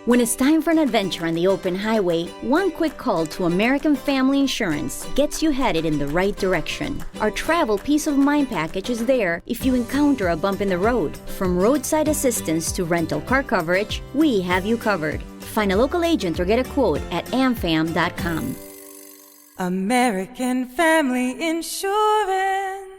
When it's time for an adventure on the open highway, one quick call to American Family Insurance gets you headed in the right direction. Our travel peace of mind package is there if you encounter a bump in the road. From roadside assistance to rental car coverage, we have you covered. Find a local agent or get a quote at amfam.com. American Family Insurance.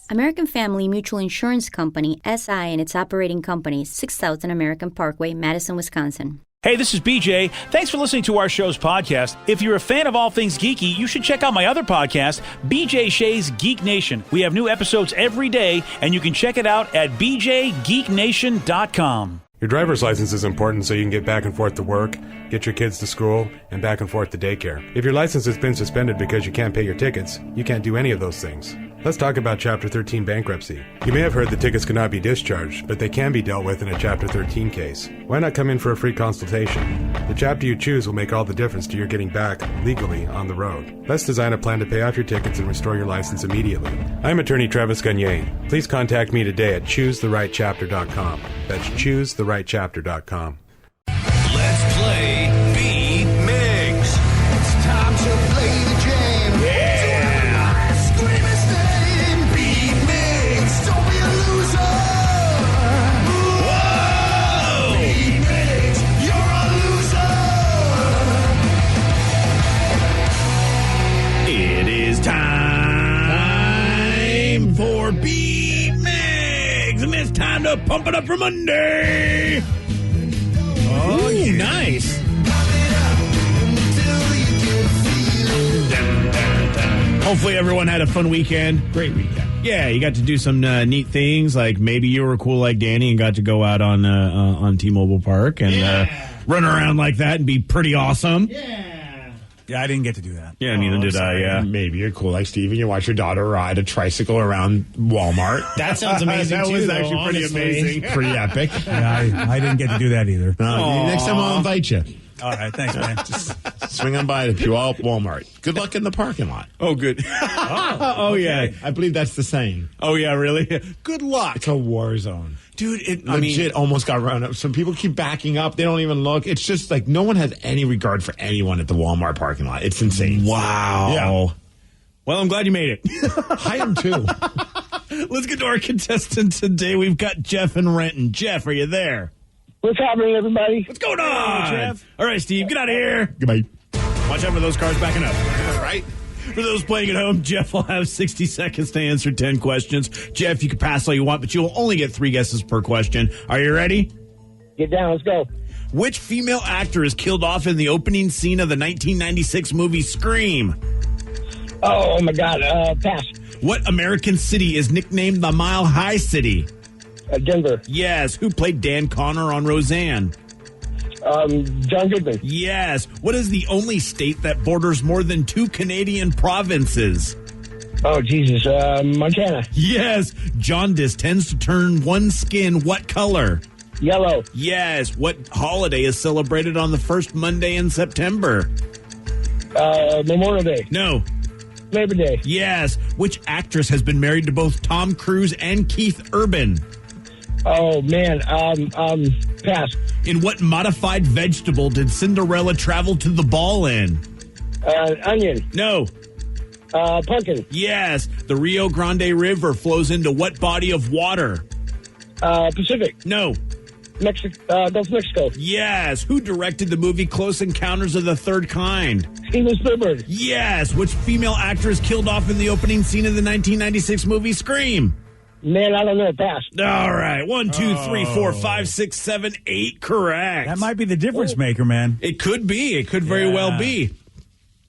American Family Mutual Insurance Company, SI, and its operating companies, 6000 American Parkway, Madison, Wisconsin. Hey, this is BJ. Thanks for listening to our show's podcast. If you're a fan of all things geeky, you should check out my other podcast, BJ Shea's Geek Nation. We have new episodes every day, and you can check it out at bjgeeknation.com. Your driver's license is important so you can get back and forth to work, get your kids to school, and back and forth to daycare. If your license has been suspended because you can't pay your tickets, you can't do any of those things. Let's talk about Chapter 13 bankruptcy. You may have heard the tickets cannot be discharged, but they can be dealt with in a Chapter 13 case. Why not come in for a free consultation? The chapter you choose will make all the difference to your getting back, legally, on the road. Let's design a plan to pay off your tickets and restore your license immediately. I'm attorney Travis Gagne. Please contact me today at choosetherightchapter.com. That's choosetherightchapter.com. Let's play B Migs. It's time to play the game. Yeah. Scream his name. B Migs. Don't be a loser. Whoa. B Migs. You're a loser. It is time for B Migs. And it's time to pump it up for Monday. Oh, yeah. Nice. Hopefully everyone had a fun weekend. Great weekend. Yeah, you got to do some neat things, like maybe you were cool like Danny and got to go out on T-Mobile Park and run around like that and be pretty awesome. Yeah, I didn't get to do that. Yeah, neither did I, yeah. Maybe you're cool like Steve and you watch your daughter ride a tricycle around Walmart. That sounds amazing, that too. That was though, actually pretty honestly. amazing. Pretty epic. Yeah, I didn't get to do that either. Next time I'll invite you. All right, thanks, man. Just swing on by to Puyallup Walmart. Good luck in the parking lot. Oh, good. Oh, yeah. I believe that's the saying. Oh, yeah, really? Good luck. It's a war zone. Dude, Legit almost got run up. Some people keep backing up. They don't even look. It's just like no one has any regard for anyone at the Walmart parking lot. It's insane. Wow. Yeah. Well, I'm glad you made it. I am too. Let's get to our contestant today. We've got Jeff in Renton. Jeff, are you there? What's happening, everybody? What's going on? Jeff. All right, Steve, get out of here. Goodbye. Watch out for those cars backing up. Right? For those playing at home, Jeff will have 60 seconds to answer 10 questions. Jeff, you can pass all you want, but you'll only get 3 guesses per question. Are you ready? Get down, let's go. Which female actor is killed off in the opening scene of the 1996 movie Scream? Oh my God, pass. What American city is nicknamed the Mile High City? Denver. Yes. Who played Dan Connor on Roseanne? John Goodman. Yes. What is the only state that borders more than 2 Canadian provinces? Oh, Jesus, Montana. Yes. Jaundice tends to turn one's skin what color? Yellow. Yes. What holiday is celebrated on the first Monday in September? Memorial Day. No. Labor Day. Yes. Which actress has been married to both Tom Cruise and Keith Urban? Oh, man, pass. In what modified vegetable did Cinderella travel to the ball in? Onion. No. Pumpkin. Yes. The Rio Grande River flows into what body of water? Pacific. No. Gulf of Mexico. Yes. Who directed the movie Close Encounters of the Third Kind? Steven Spielberg. Yes. Which female actress killed off in the opening scene of the 1996 movie Scream? Man, I don't know. Pass. All right. 1, 2, 3, 4, 5, 6, 7, 8. Correct. That might be the difference maker, man. It could be. It could very well be.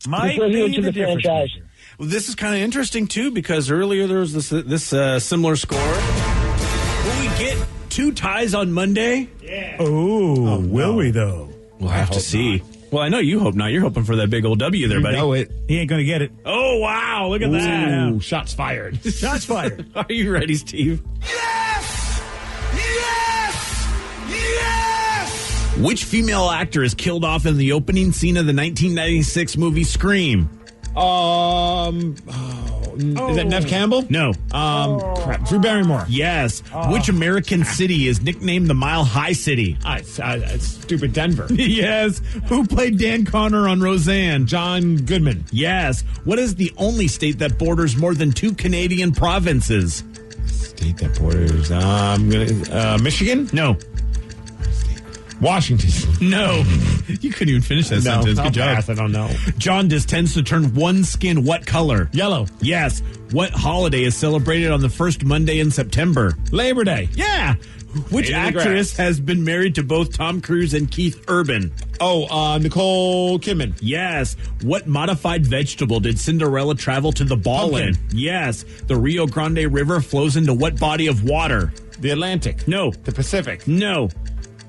Might Before you be into the the difference franchise. maker. Well, this is kind of interesting, too, because earlier there was this similar score. Will we get 2 ties on Monday? Yeah. Oh, will we, though? We'll have to see. Not. Well, I know you hope not. You're hoping for that big old W there, buddy. You know it. He ain't going to get it. Oh, wow. Look at that. Ooh, shots fired. Shots fired. Are you ready, Steve? Yes! Yes! Yes! Which female actor is killed off in the opening scene of the 1996 movie Scream? Is that Nev Campbell? No. Crap. Drew Barrymore. Yes. Which American city is nicknamed the Mile High City? It's stupid Denver. Yes. Who played Dan Connor on Roseanne? John Goodman. Yes. What is the only state that borders more than 2 Canadian provinces? State that borders. Michigan? No. Washington. No. You couldn't even finish that sentence. Good job. I don't know. Jaundice tends to turn one's skin what color? Yellow. Yes. What holiday is celebrated on the first Monday in September? Labor Day. Yeah. Which Fade in the actress grass. has been married to both Tom Cruise and Keith Urban? Nicole Kidman. Yes. What modified vegetable did Cinderella travel to the ball Pumpkin. in? Yes. The Rio Grande River flows into what body of water? The Atlantic. No. The Pacific. No.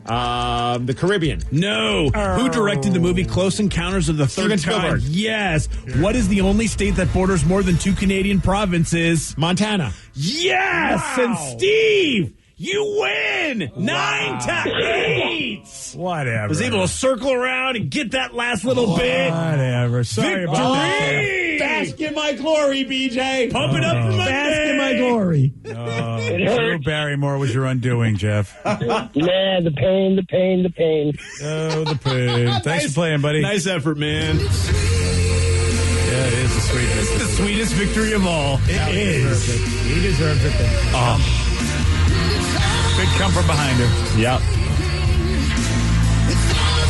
The Caribbean. No. Who directed the movie Close Encounters of the Third Steven Kind? Spielberg. Yes. What is the only state that borders more than 2 Canadian provinces? Montana. Yes. Wow. And Steve, you win 9-8. Whatever. Was able to circle around and get that last little bit. Whatever. Sorry about that. Victory! Bask in my glory, BJ. Pump it up for Monday. Bask in my glory. Drew Barrymore was your undoing, Jeff. Man, the pain. Oh, the pain. Thanks for playing, buddy. Nice effort, man. Yeah, it is the sweetest. The sweetest victory of all. It is. He deserves it. Big come from behind her. Yep.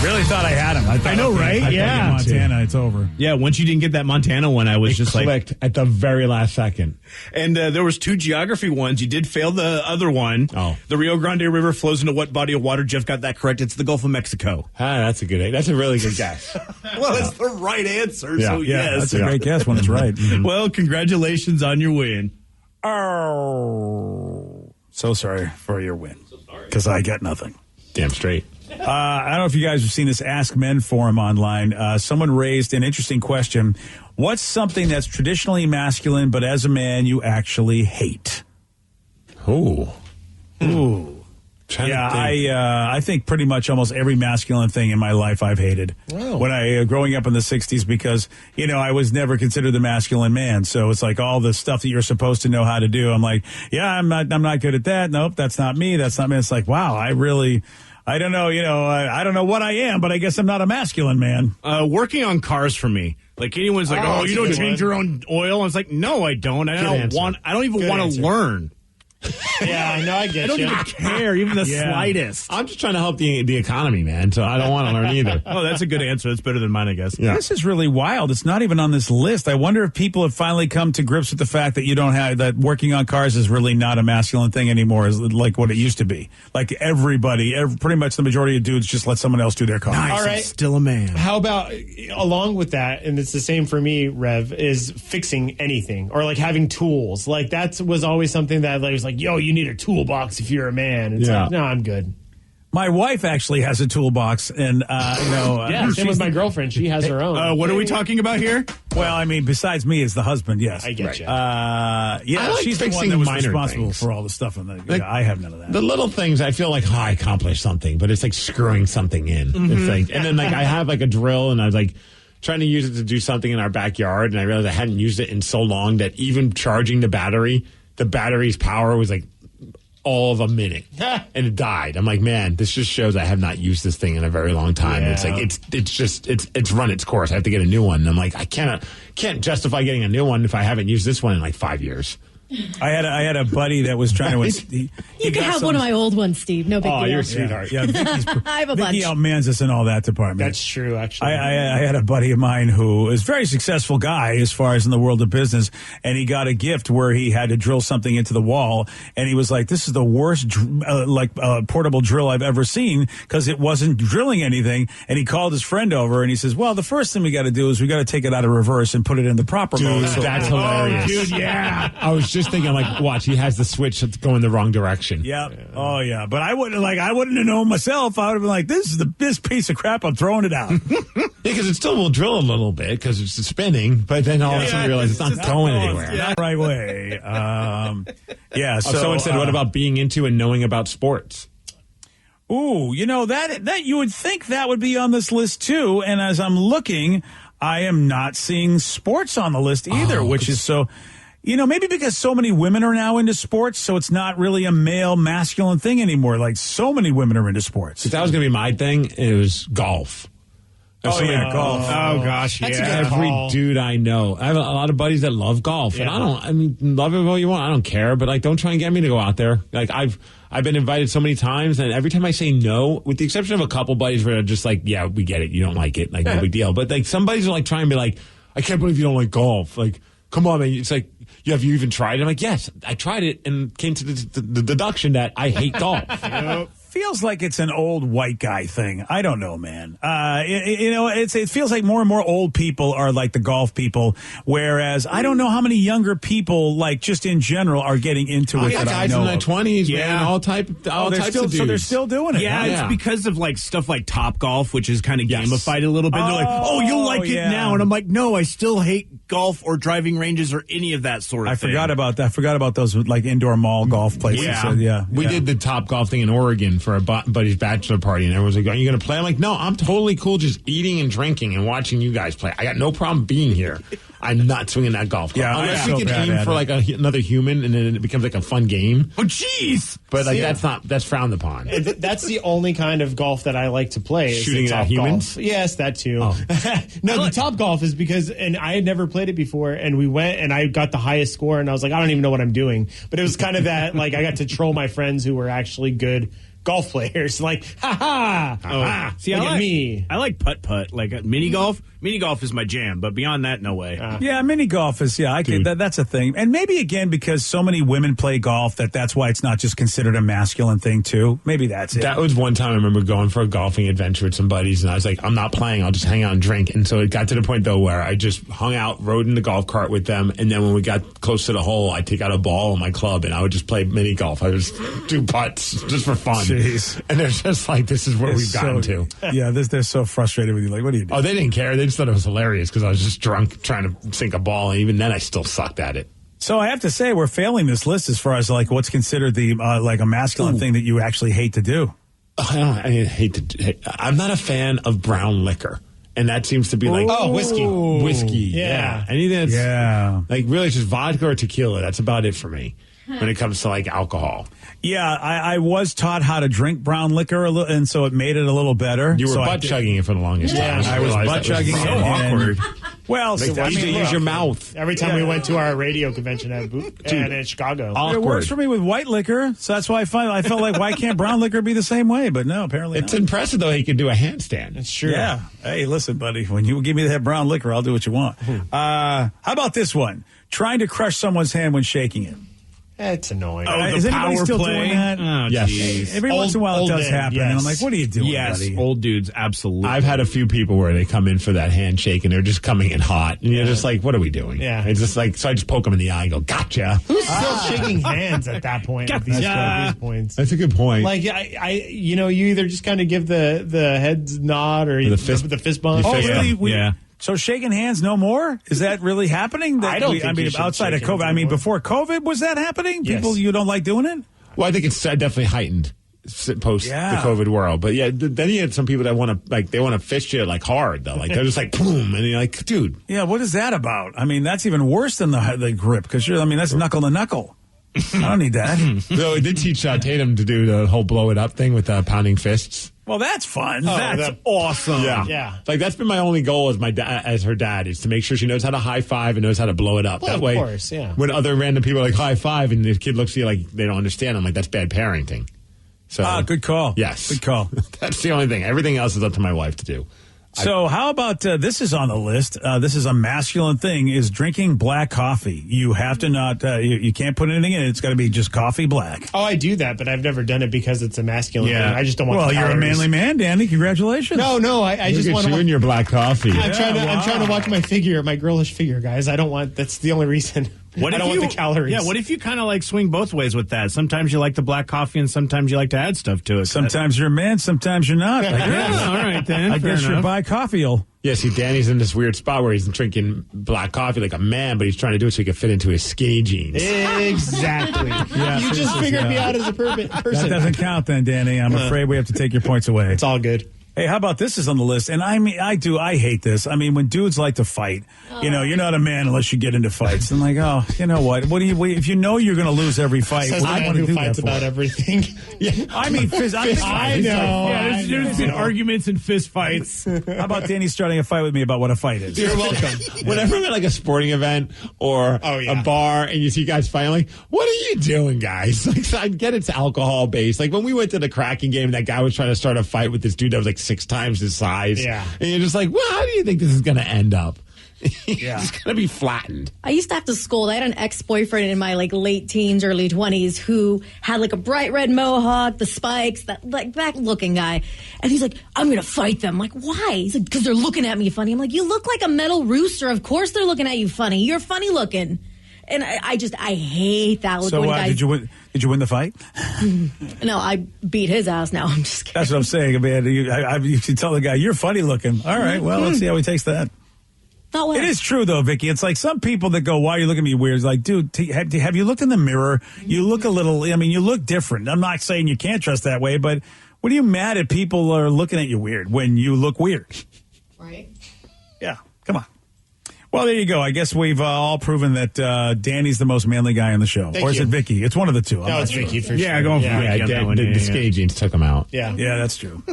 Really thought I had him. I know, right? Yeah. Montana, it's over. Yeah, once you didn't get that Montana one, I was just Clicked at the very last second. And there was 2 geography ones. You did fail the other one. Oh. The Rio Grande River flows into what body of water? Jeff got that correct. It's the Gulf of Mexico. That's a really good guess. Well, it's the right answer, Yeah. so Yeah, yes. that's a great guess when it's right. Well, congratulations on your win. Oh, so sorry for your win. Because I got nothing. Damn straight. I don't know if you guys have seen this Ask Men forum online. Someone raised an interesting question. What's something that's traditionally masculine, but as a man, you actually hate? Ooh. Yeah, I think pretty much almost every masculine thing in my life I've hated. Wow. When I growing up in the 60s, because, I was never considered the masculine man. So it's like all the stuff that you're supposed to know how to do. I'm like, yeah, I'm not good at that. Nope, that's not me. That's not me. It's like, wow, I don't know, I don't know what I am, but I guess I'm not a masculine man. Working on cars for me. Like anyone's like, oh, you don't change your own oil. I was like, no, I don't. I don't even want to learn. Yeah, I know. I get I don't even care, even the slightest. I'm just trying to help the economy, man. So I don't want to learn either. Oh, that's a good answer. That's better than mine, I guess. Yeah. This is really wild. It's not even on this list. I wonder if people have finally come to grips with the fact that that working on cars is really not a masculine thing anymore, is like what it used to be. Like everybody, pretty much the majority of dudes just let someone else do their car. Nice, All I'm right. still a man. How about, along with that, and it's the same for me, Rev, is fixing anything or like having tools. Like that was always something that was like, yo, you need a toolbox if you're a man. It's like, no, I'm good. My wife actually has a toolbox, and Yeah, same with my girlfriend. She has her own. What are we talking about here? well, I mean, besides me as the husband, yes. I get you. I like she's the one fixing that was minor responsible things. for all the stuff. I have none of that. The little things, I feel like, I accomplished something, but it's like screwing something in. It's like, and then I have like a drill, and I was like trying to use it to do something in our backyard, and I realized I hadn't used it in so long that even charging the battery's power was like all of a minute, and it died. I'm like, man, this just shows I have not used this thing in a very long time. Yeah. It's like it's run its course. I have to get a new one. And I'm like, I can't justify getting a new one if I haven't used this one in like 5 years. I had a buddy that was trying to. You can have one of my old ones, Steve. No big deal. You're a sweetheart. Yeah, Vicky's, I have a Vicky bunch. outmans us in all that department. That's true, actually. I had a buddy of mine who is a very successful guy as far as in the world of business, and he got a gift where he had to drill something into the wall, and he was like, "This is the worst portable drill I've ever seen because it wasn't drilling anything." And he called his friend over, and he says, "Well, the first thing we got to do is we got to take it out of reverse and put it in the proper mode." So- That's hilarious. Dude, yeah. I was just thinking, I'm like, watch, he has the switch that's going the wrong direction. Yeah. Oh, yeah. But I wouldn't have known myself. I would have been like, this piece of crap. I'm throwing it out. Because it still will drill a little bit because it's spinning, but then all of a sudden you realize it's not going anywhere. Not the right way. So Someone said, what about being into and knowing about sports? Ooh, that you would think that would be on this list too. And as I'm looking, I am not seeing sports on the list either, which is so. maybe because so many women are now into sports, so it's not really a male masculine thing anymore. Like, so many women are into sports. If that was going to be my thing, it was golf. Golf. Oh, gosh, That's a yeah. good Every call. dude I know. I have a lot of buddies that love golf, and love it all you want. I don't care, but like, don't try and get me to go out there. Like, I've been invited so many times, and every time I say no, with the exception of a couple buddies where they're just like, yeah, we get it, you don't like it, like no big deal. But like, some buddies are like trying to be like, I can't believe you don't like golf. Like, come on, man. It's like, have you even tried it? I'm like, yes, I tried it and came to the deduction that I hate golf. Feels like it's an old white guy thing. I don't know, man. It feels like more and more old people are like the golf people, whereas I don't know how many younger people, like just in general, are getting into it. Yeah, that I guys know in their of. 20s, man, all types of dudes. So they're still doing it. Yeah, huh? it's because of like stuff like Top Golf, which is kind of gamified a little bit. They're like, oh, you'll like it now. And I'm like, no, I still hate golf or driving ranges or any of that sort of thing. I forgot about that. I forgot about those like indoor mall golf places. Yeah. We did the Top Golf thing in Oregon for a buddy's bachelor party, and everyone's like, are you going to play? I'm like, no, I'm totally cool just eating and drinking and watching you guys play. I got no problem being here. I'm not swinging that golf club. Yeah, Unless I'm we so can bad aim at for it. like another human, and then it becomes like a fun game. Oh, jeez. But like, that's frowned upon. That's the only kind of golf that I like to play. Is Shooting the at top humans? golf. Yes, that too. Oh. No, the top golf is because, and I had never played it before, and we went, and I got the highest score, and I was like, I don't even know what I'm doing. But it was kind of that, like, I got to troll my friends who were actually good golf players. Like, ha. See, Look I at like me. I like putt, like mini golf. Mini golf is my jam, but beyond that, no way. Yeah, mini golf is, that's a thing. And maybe, again, because so many women play golf, that's why it's not just considered a masculine thing, too. Maybe that's it. That was one time I remember going for a golfing adventure with some buddies, and I was like, I'm not playing. I'll just hang out and drink. And so it got to the point, though, where I just hung out, rode in the golf cart with them, and then when we got close to the hole, I'd take out a ball on my club, and I would just play mini golf. I would just do putts just for fun. Jeez. And they're just like, this is where we've gotten to. Yeah, they're so frustrated with you. Like, what do you do? Oh, they didn't care. They just thought it was hilarious because I was just drunk trying to sink a ball, and even then I still sucked at it. So I have to say, we're failing this list as far as like what's considered the like a masculine thing that you actually hate to do. I'm not a fan of brown liquor. And that seems to be like whiskey. Yeah. Anything that's like really just vodka or tequila. That's about it for me when it comes to like alcohol. Yeah, I was taught how to drink brown liquor a little, and so it made it a little better. You were butt chugging it for the longest time. I was butt chugging it. So awkward. Well, like so, you need to use your mouth. Every time we went to our radio convention in Chicago. it works for me with white liquor, so that's why I felt like, why can't brown liquor be the same way? But no, apparently It's not. impressive, though, he can do a handstand. It's true. Yeah. Hey, listen, buddy, when you give me that brown liquor, I'll do what you want. How about this one? Trying to crush someone's hand when shaking it. It's annoying. Is anybody power still play? doing that? Oh, Yes. jeez. Every once in a while it Old does men, happen, and I'm yes. like, what are you doing, Yes, buddy? old dudes, absolutely. I've had a few people where they come in for that handshake and they're just coming in hot. And you're just like, what are we doing? Yeah. It's just like, so I just poke them in the eye and go, gotcha. Who's still shaking hands at that point? At these points. That's a good point. Like you either just kind of give the head nod or the fist bump. the Oh, fist really? Yeah. So shaking hands no more? Is that really happening? I don't think I mean, you should outside of shake COVID. hands I mean, anymore. before COVID, was that happening? Yes. People, you don't like doing it? Well, I think it's definitely heightened post the COVID world. But yeah, then you had some people that want to fist you like hard though. Like they're just like boom, and you're like, dude. Yeah, what is that about? I mean, that's even worse than the grip because that's knuckle to knuckle. I don't need that. So it did teach Tatum to do the whole blow it up thing with pounding fists. Well, that's fun. That's awesome. Yeah. Like that's been my only goal as her dad is to make sure she knows how to high five and knows how to blow it up. Well, that of way, course, yeah. when other random people are like high five and the kid looks at you like they don't understand, I'm like, that's bad parenting. So Good call. Yes, Good call. That's the only thing. Everything else is up to my wife to do. So how about this is on the list. This is a masculine thing, is drinking black coffee. You have to not, you can't put anything in it. It's got to be just coffee black. Oh, I do that, but I've never done it because it's a masculine Yeah. thing. I just don't want Well, the you're a calories. manly man, Danny. Congratulations. No, I just Look want at you to. and your black coffee. I'm trying to watch my figure, my girlish figure, guys. I don't want. That's the only reason. I don't want the calories. Yeah, what if you kind of like swing both ways with that? Sometimes you like the black coffee and sometimes you like to add stuff to it. Sometimes you're a man, sometimes you're not. I guess. Yeah, all right then. I fair guess you're enough. bi-coffeeal. Yeah, see, Danny's in this weird spot where he's drinking black coffee like a man, but he's trying to do it so he can fit into his skinny jeans. Exactly. You just figured me out as a person. That doesn't count then, Danny. I'm afraid we have to take your points away. It's all good. Hey, how about this is on the list? And I mean, I hate this. I mean, when dudes like to fight, you're not a man unless you get into fights. I'm like, oh, you know what? If you know you're going to lose every fight, what do you want to do fights that for? about everything. Yeah. I mean, I know. Yeah, there's been arguments and fist fights. How about Danny starting a fight with me about what a fight is? You're welcome. Whenever I'm at like a sporting event or a bar and you see guys fighting, like, what are you doing, guys? Like, I get it's alcohol based. Like when we went to the Kraken game, that guy was trying to start a fight with this dude that was like 6 times his size. Yeah. And you're just like, well, how do you think this is going to end up? Yeah. It's going to be flattened. I used to have to scold. I had an ex-boyfriend in my late teens, early 20s who had a bright red mohawk, the spikes, that back-looking guy. And he's like, I'm going to fight them. I'm like, why? He's like, because they're looking at me funny. I'm like, you look like a metal rooster. Of course they're looking at you funny. You're funny looking. And I hate that. So when guys, did you win the fight? No, I beat his ass now. I'm just kidding. That's what I'm saying, man. You should tell the guy, you're funny looking. All right, well, let's see how he takes that. Not well. It is true, though, Vicky. It's like some people that go, why are you looking at me weird? It's like, dude, have you looked in the mirror? You look you look different. I'm not saying you can't dress that way, but what are you mad at people are looking at you weird when you look weird? Right. Yeah, come on. Well, there you go. I guess we've all proven that Danny's the most manly guy on the show. Or is it Vicky? It's one of the two. No, it's Vicky for sure. Yeah, going for Vicky on that one. The skate jeans took him out. Yeah. Yeah, that's true.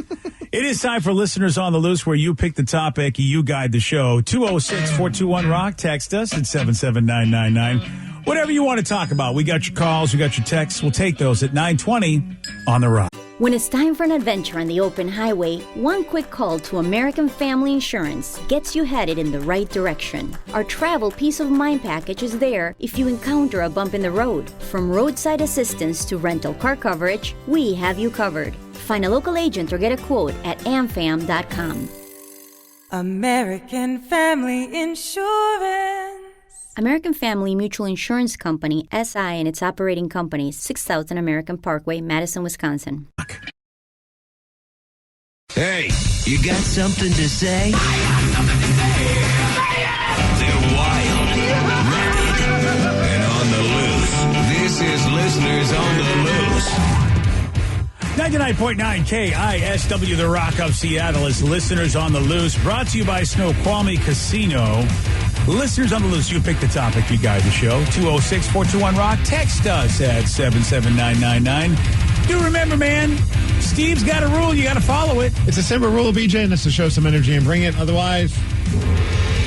It is time for Listeners on the Loose, where you pick the topic, you guide the show. 206-421-ROCK. Text us at 77999. Whatever you want to talk about. We got your calls, we got your texts. We'll take those at 920 on the Rock. When it's time for an adventure on the open highway, one quick call to American Family Insurance gets you headed in the right direction. Our travel peace of mind package is there if you encounter a bump in the road. From roadside assistance to rental car coverage, we have you covered. Find a local agent or get a quote at amfam.com. American Family Insurance. American Family Mutual Insurance Company, SI, and its operating companies, 6000 American Parkway, Madison, Wisconsin. Hey, you got something to say? I got something to say. They're wild, rabid, and on the loose. This is Listeners on the Loose. 99.9 KISW, the Rock of Seattle, is Listeners on the Loose, brought to you by Snoqualmie Casino. Listeners on the Loose, you pick the topic, you guide the show. 206-421-ROCK. Text us at 77999. Do remember, man, Steve's got a rule. You got to follow it. It's a simple rule, BJ, and that's to show some energy and bring it. Otherwise,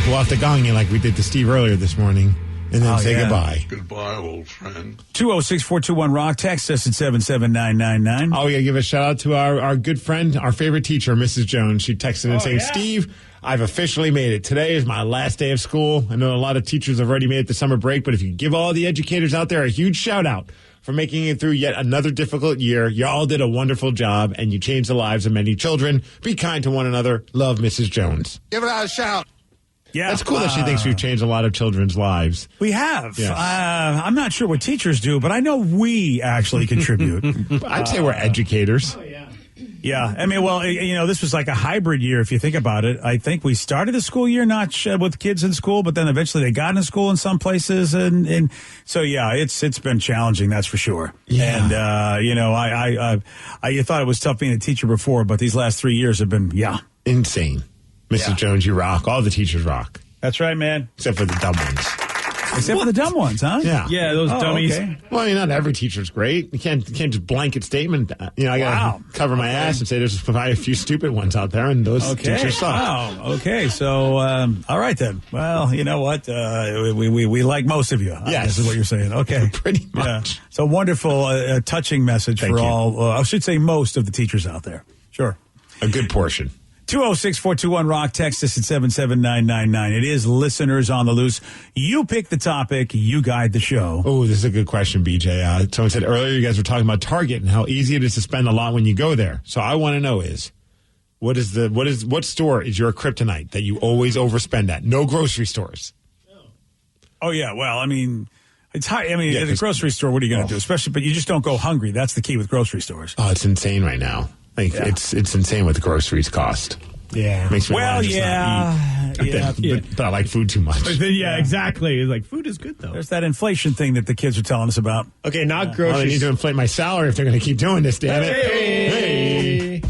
we'll have to gong you like we did to Steve earlier this morning. And then say goodbye. Goodbye, old friend. 206-421-ROCK. Text us at 77999. Oh, yeah, give a shout out to our good friend, our favorite teacher, Mrs. Jones. She texted in saying, Steve, I've officially made it. Today is my last day of school. I know a lot of teachers have already made it to summer break, but if you give all the educators out there a huge shout out for making it through yet another difficult year. You all did a wonderful job, and you changed the lives of many children. Be kind to one another. Love, Mrs. Jones. Give it out a shout. Yeah, that's cool that she thinks we've changed a lot of children's lives. We have. Yes. I'm not sure what teachers do, but I know we actually contribute. I'd say we're educators. Oh, yeah. Yeah. I mean, well, this was like a hybrid year if you think about it. I think we started the school year not with kids in school, but then eventually they got into school in some places. And so, yeah, it's been challenging, that's for sure. Yeah. And, you thought it was tough being a teacher before, but these last 3 years have been, insane. Mrs. Jones, you rock. All the teachers rock. That's right, man. Except for the dumb ones. Except for the dumb ones, huh? Yeah. Yeah, those dummies. Okay. Well, not every teacher's great. You can't just blanket statement. I got to cover my ass and say there's probably a few stupid ones out there, and those teachers suck. Wow. Okay. So, all right then. Well, you know what? We like most of you. Yes. This is what you're saying. Okay. Pretty much. Yeah. So wonderful, touching message Thank for you. all, I should say most of the teachers out there. Sure. A good portion. 206-421-ROCK. Text us at 77999. It is Listeners on the Loose. You pick the topic. You guide the show. Oh, this is a good question, BJ. Someone said earlier you guys were talking about Target and how easy it is to spend a lot when you go there. So I want to know what store is your kryptonite that you always overspend at? No grocery stores. Oh, yeah. Well, I mean, it's high. I mean, at the grocery store, what are you going to do? Especially, but you just don't go hungry. That's the key with grocery stores. Oh, it's insane right now. It's insane what the groceries cost. Yeah. Makes me Well, want to just not eat. But I like food too much. Yeah, exactly. It's like, food is good, though. There's that inflation thing that the kids are telling us about. Okay, not Well, they groceries. need to inflate my salary if they're going to keep doing this, damn it. Hey.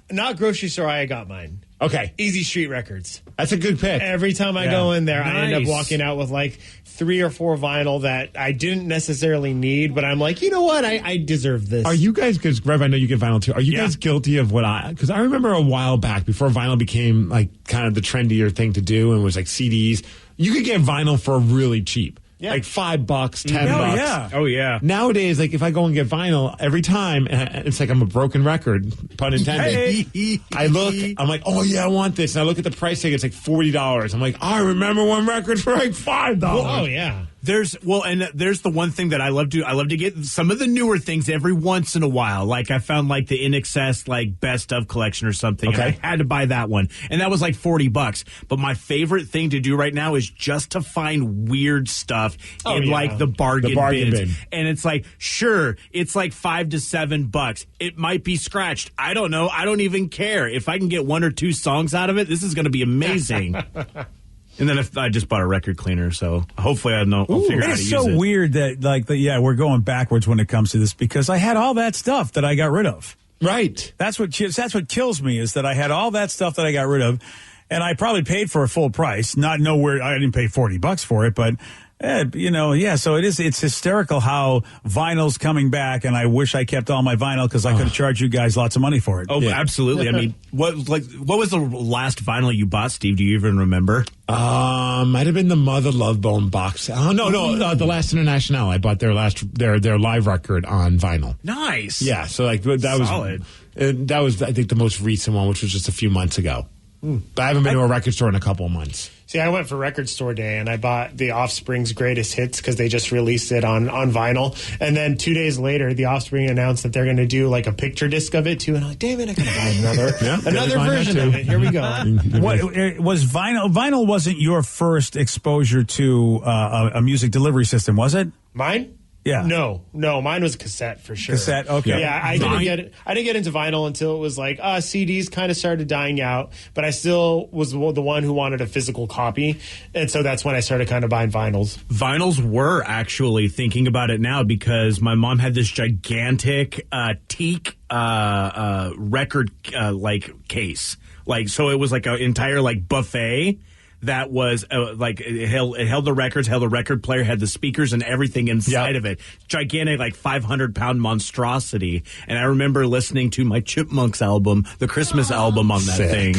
Not grocery store. I got mine. Okay. Easy Street Records. That's a good pick. Every time I go in there, I end up Nice. walking out with like 3 or 4 vinyl that I didn't necessarily need, but I'm like, you know what? I deserve this. Are you guys, because Rev, I know you get vinyl too. Are you guys guilty of because I remember a while back before vinyl became like kind of the trendier thing to do and was like CDs, you could get vinyl for really cheap. Yeah. Like $5, $10. yeah. Oh, yeah. Nowadays, like if I go and get vinyl every time, it's like I'm a broken record, pun intended. I look, I'm like, oh yeah, I want this. And I look at the price tag, it's like $40. I'm like, I remember one record for like $5. Oh, yeah. There's the one thing that I love to get some of the newer things every once in a while. Like I found like the In Excess like best of collection or something. Okay. And I had to buy that one. And that was like $40. But my favorite thing to do right now is just to find weird stuff in like the bargain bins. bin. And it's like, sure, it's like $5 to $7. It might be scratched. I don't know. I don't even care. If I can get 1 or 2 songs out of it, this is going to be amazing. And then if I just bought a record cleaner, so hopefully I'll figure out how to use it. It's so weird that we're going backwards when it comes to this because I had all that stuff that I got rid of. Right. That's what kills me is that I had all that stuff that I got rid of, and I probably paid for a full price. Not know where I didn't pay $40 for it, but. So it's hysterical how vinyl's coming back, and I wish I kept all my vinyl because I could have charged you guys lots of money for it. Oh, absolutely. I mean, what was the last vinyl you bought, Steve? Do you even remember? Might have been the Mother Love Bone box. Oh no, the Last International. I bought their live record on vinyl. Nice. Yeah, so like that Solid. that was I think the most recent one, which was just a few months ago. But I haven't been to a record store in a couple of months. See, I went for Record Store Day, and I bought the Offspring's Greatest Hits because they just released it on vinyl. And then 2 days later, the Offspring announced that they're going to do like a picture disc of it too. And I'm like, damn it, I got to buy another version of it. Here we go. What was vinyl? Vinyl wasn't your first exposure to a music delivery system, was it? Mine? Yeah. No, mine was cassette for sure. Cassette, okay. Yeah, I didn't get into vinyl until it was like CDs kind of started dying out, but I still was the one who wanted a physical copy, and so that's when I started kind of buying vinyls. Vinyls were actually, thinking about it now, because my mom had this gigantic teak record like case, like so it was like an entire like buffet. That was like it held the records, held a record player, had the speakers and everything inside of it. Gigantic, like 500-pound monstrosity. And I remember listening to my Chipmunks album, the Christmas album on that thing.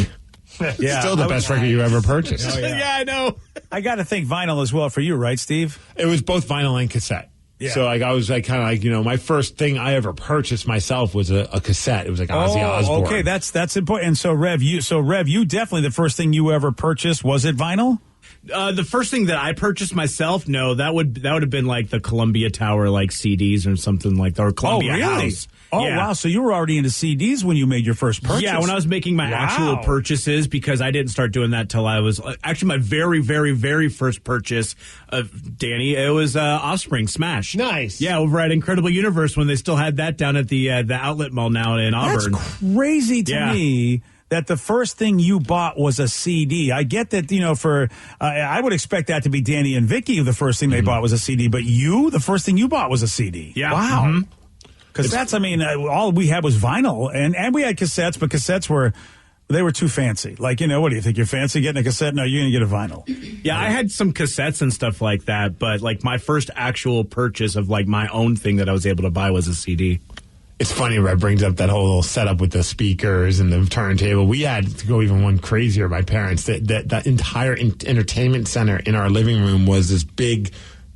Yeah, Still the best record you ever purchased. Yeah, I know. I got to think vinyl as well for you, right, Steve? It was both vinyl and cassette. Yeah. So like I was like kind of like my first thing I ever purchased myself was a cassette. It was like Ozzy Osbourne. Okay, that's important. And so Rev, you definitely the first thing you ever purchased was it vinyl? The first thing that I purchased myself, no, that would have been like the Columbia Tower like CDs or something like that, or Columbia House. Oh, yeah. wow. So you were already into CDs when you made your first purchase. Yeah, when I was making my actual purchases, because I didn't start doing that till I was actually my very, very, very first purchase of Danny. It was Offspring Smash. Nice. Yeah, over at Incredible Universe when they still had that down at the outlet mall now in Auburn. That's crazy to me. That the first thing you bought was a CD. I get that, for, I would expect that to be Danny and Vicky, the first thing they bought was a CD, but the first thing you bought was a CD. Yeah. Wow. Because all we had was vinyl, and we had cassettes, but cassettes were too fancy. Like, what do you think? You're fancy getting a cassette? No, you're going to get a vinyl. Yeah, I had some cassettes and stuff like that, but like my first actual purchase of like my own thing that I was able to buy was a CD. It's funny, Red brings up that whole little setup with the speakers and the turntable. We had to go even one crazier. My parents, that entire entertainment center in our living room was this big,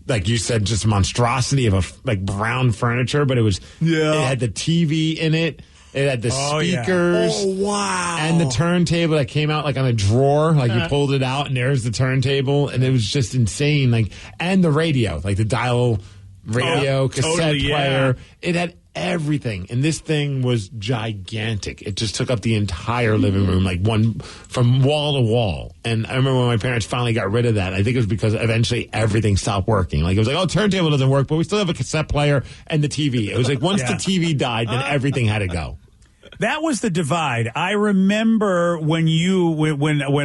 like you said, just monstrosity of brown furniture, but it had the TV in it. It had the speakers. Oh, wow. And the turntable that came out like on a drawer. Like you pulled it out and there's the turntable. And it was just insane. And the radio, like the dial radio, cassette player. It had everything. And this thing was gigantic. It just took up the entire living room, like one from wall to wall. And I remember when my parents finally got rid of that, I think it was because eventually everything stopped working. Like it was like, turntable doesn't work, but we still have a cassette player and the TV. It was like once the TV died, then everything had to go. That was the divide. I remember when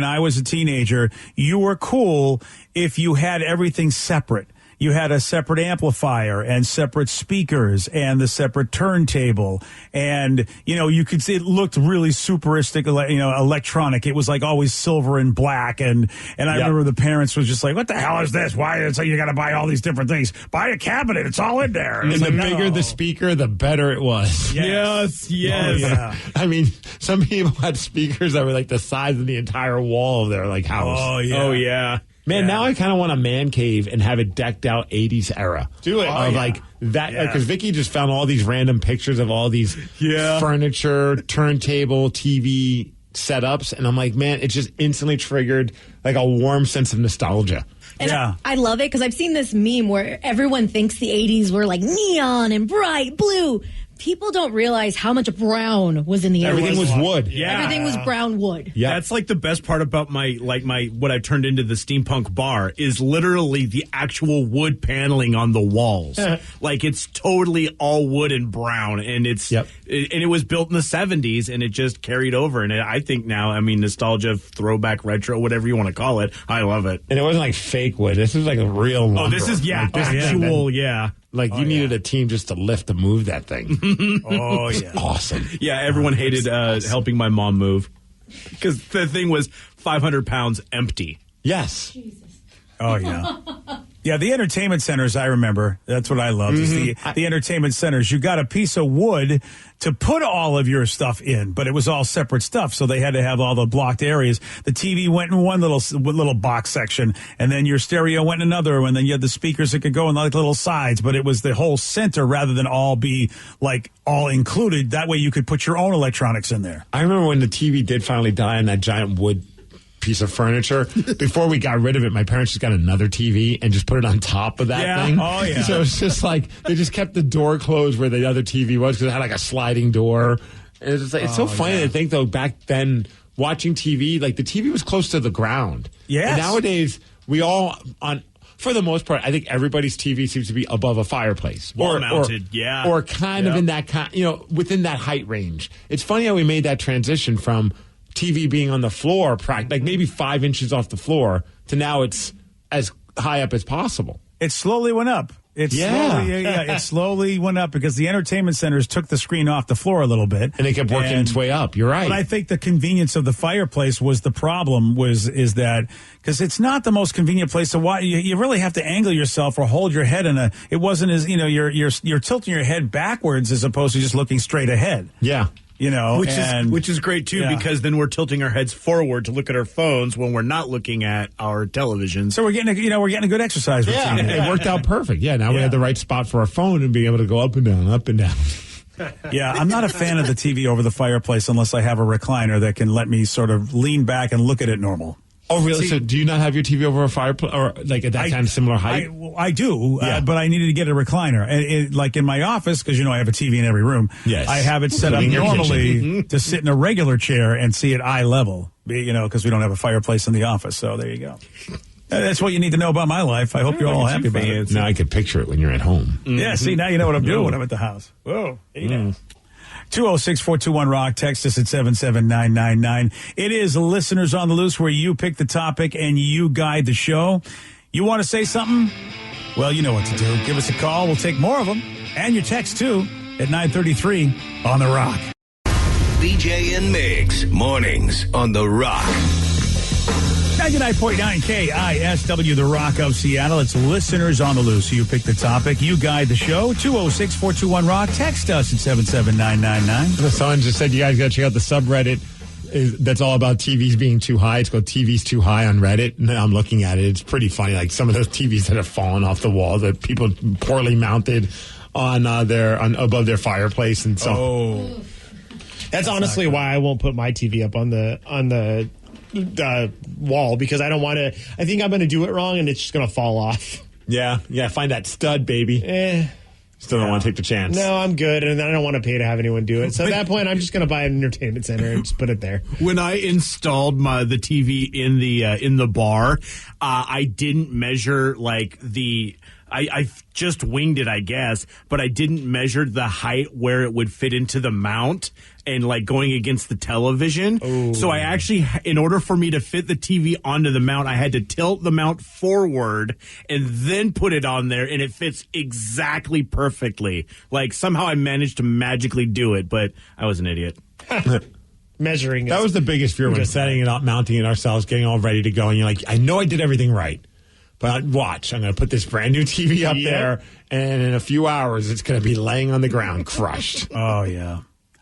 I was a teenager, you were cool if you had everything separate. you had a separate amplifier and separate speakers and the separate turntable. And, you could see it looked really superistic, electronic. It was like always silver and black. And I remember the parents was just like, what the hell is this? Why is it you got to buy all these different things? Buy a cabinet. It's all in there. And the bigger the speaker, the better it was. Yes. Oh, yeah. I mean, some people had speakers that were like the size of the entire wall of their house. Oh, yeah. Oh, yeah. Man, now I kind of want a man cave and have it decked out 80s era. Do it. Because Vicky just found all these random pictures of all these furniture, turntable, TV setups. And I'm like, man, it just instantly triggered like a warm sense of nostalgia. And I love it because I've seen this meme where everyone thinks the 80s were like neon and bright blue. People don't realize how much brown was in the 80s. Everything was wood. Yeah. Everything was brown wood. Yeah. That's like the best part about my what I've turned into the steampunk bar is literally the actual wood paneling on the walls. Like it's totally all wood and brown, and and it was built in the 70s, and it just carried over. And I think now, I mean, nostalgia, throwback, retro, whatever you want to call it, I love it. And it wasn't like fake wood. This is like a real lumber. Oh, this is actual, yeah. Like you needed a team just to lift to move that thing. Oh, yeah. Awesome. Yeah, everyone hated helping my mom move because the thing was 500 pounds empty. Yes. Jesus. Oh, yeah. Yeah, the entertainment centers, I remember. That's what I loved. Is the entertainment centers. You got a piece of wood to put all of your stuff in, but it was all separate stuff, so they had to have all the blocked areas. The TV went in one little box section, and then your stereo went in another, and then you had the speakers that could go in like little sides, but it was the whole center rather than all be like all included. That way you could put your own electronics in there. I remember when the TV did finally die in that giant wood piece of furniture. Before we got rid of it, my parents just got another TV and just put it on top of that thing. Oh, yeah. So it's just like they just kept the door closed where the other TV was because it had like a sliding door. And it's just like, it's so funny to think, though, back then, watching TV, like the TV was close to the ground. Yes. And nowadays, we all, for the most part, I think everybody's TV seems to be above a fireplace. Wall-mounted, Or kind of in that, within that height range. It's funny how we made that transition from TV being on the floor, like maybe 5 inches off the floor, to now it's as high up as possible. It slowly went up. It slowly went up because the entertainment centers took the screen off the floor a little bit. And it kept working its way up. You're right. But I think the convenience of the fireplace was the problem is that because it's not the most convenient place to watch. You really have to angle yourself or hold your head it wasn't as, you're tilting your head backwards as opposed to just looking straight ahead. Yeah. Which is great too, because then we're tilting our heads forward to look at our phones when we're not looking at our television. So we're getting a good exercise routine. It worked out perfect. Yeah, now we had the right spot for our phone and being able to go up and down, up and down. Yeah, I'm not a fan of the TV over the fireplace unless I have a recliner that can let me sort of lean back and look at it normal. Oh, really? So do you not have your TV over a fireplace or like at that kind of similar height? I do, but I needed to get a recliner. And like in my office, because, I have a TV in every room. Yes. I have it set up normally to sit in a regular chair and see it eye level, because we don't have a fireplace in the office. So there you go. That's what you need to know about my life. I hope you're all happy about it. Now I can picture it when you're at home. Yeah, see, now you know what I'm doing when I'm at the house. Whoa. 206-421-ROCK. Text us at 77999. It is Listeners on the Loose, where you pick the topic and you guide the show. You want to say something? Well, you know what to do. Give us a call. We'll take more of them. And your text, too, at 933 on The Rock. BJ and Migs, mornings on The Rock. 99.9 KISW, The Rock of Seattle. It's Listeners on the Loose. You pick the topic. You guide the show. 206-421-ROCK. Text us at 77999. Someone just said you guys got to check out the subreddit that's all about TVs being too high. It's called TVs Too High on Reddit. And I'm looking at it. It's pretty funny. Like some of those TVs that have fallen off the wall that people poorly mounted on above their fireplace and so. Oh, that's honestly why I won't put my TV up on the wall, because I don't want to. I think I'm going to do it wrong and it's just going to fall off. Yeah. Find that stud, baby. Still don't want to take the chance. No, I'm good, and then I don't want to pay to have anyone do it. So at that point, I'm just going to buy an entertainment center and just put it there. When I installed the TV in the bar, I didn't measure like the I just winged it, I guess, but I didn't measure the height where it would fit into the mount and like going against the television. Ooh. So I actually, in order for me to fit the TV onto the mount, I had to tilt the mount forward and then put it on there, and it fits exactly perfectly. Like somehow I managed to magically do it, but I was an idiot. Measuring. That was the biggest fear when setting it up, mounting it ourselves, getting all ready to go. And you're like, I know I did everything right. But watch, I'm going to put this brand new TV up there, and in a few hours, it's going to be laying on the ground, crushed. Oh, yeah.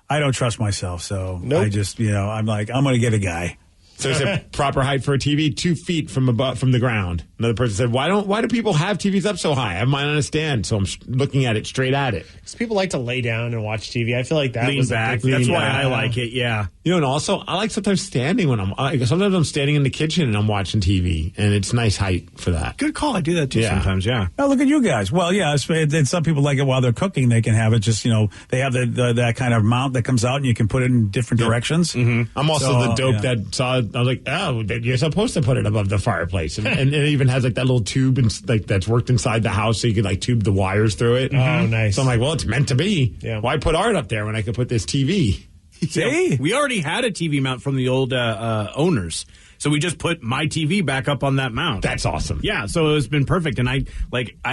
I don't trust myself, so Nope. I just, I'm like, I'm going to get a guy. So is it proper height for a TV? 2 feet from the ground. Another person said, why do people have TVs up so high? I have mine on a stand, so I'm looking at it straight at it. Because people like to lay down and watch TV. I feel like that Lean was back. a big That's thing. why I like it, yeah. And also, I like sometimes standing sometimes I'm standing in the kitchen and I'm watching TV, and it's nice height for that. Good call. I do that too sometimes, yeah. Oh, look at you guys. Well, yeah, and some people like it while they're cooking. They can have it just, they have that kind of mount that comes out and you can put it in different directions. Mm-hmm. I'm also the dope that saw, I was like, oh, you're supposed to put it above the fireplace. And it even has like that little tube that's worked inside the house so you can like tube the wires through it. Oh, nice. So I'm like, well, it's meant to be. Yeah. Why put art up there when I could put this TV? See? We already had a TV mount from the old owners. So we just put my TV back up on that mount. That's awesome. Yeah, so it's been perfect. And I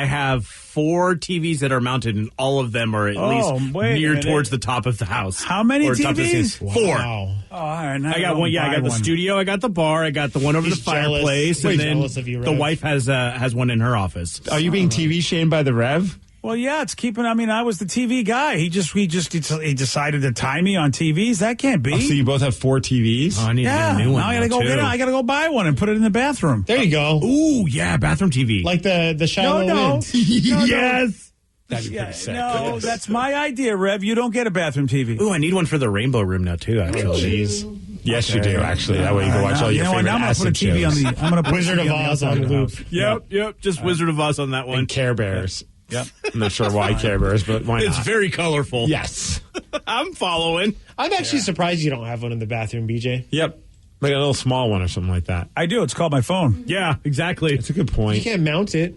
have 4 TVs that are mounted, and all of them are at least near towards the top of the house. How many Or top of the TVs? ceiling. 4. Wow. Oh, all right. I got one. Yeah, I got the studio. I got the bar. I got the one over He's the fireplace, jealous. and then Jealous of you, the Rev. wife has one in her office. Are you being TV shamed by the Rev? Well, yeah, it's keeping. I mean, I was the TV guy. He decided to tie me on TVs. That can't be. Oh, so you both have 4 TVs? Oh, I need to get a new one. Now I gotta go too. get it. I gotta go buy one and put it in the bathroom. There you go. Ooh, yeah, bathroom TV. Like the Shiloh Wind. Yes. That'd be pretty sick. No, that's my idea, Rev. You don't get a bathroom TV. Ooh, I need one for the rainbow room now too. Actually, Yes, you do, actually. That way you can watch all your favorite I'm gonna put a acid TV shows. I'm gonna put Wizard a TV of on the Oz outside on of the loop. house. Yep. Just Wizard of Oz on that one. And Care Bears. Yep. I'm not sure why Care Bears, but why not? It's very colorful. Yes. I'm following. I'm actually surprised you don't have one in the bathroom, BJ. Yep. Like a little small one or something like that. I do. It's called my phone. Yeah, exactly. That's a good You point. can't mount it.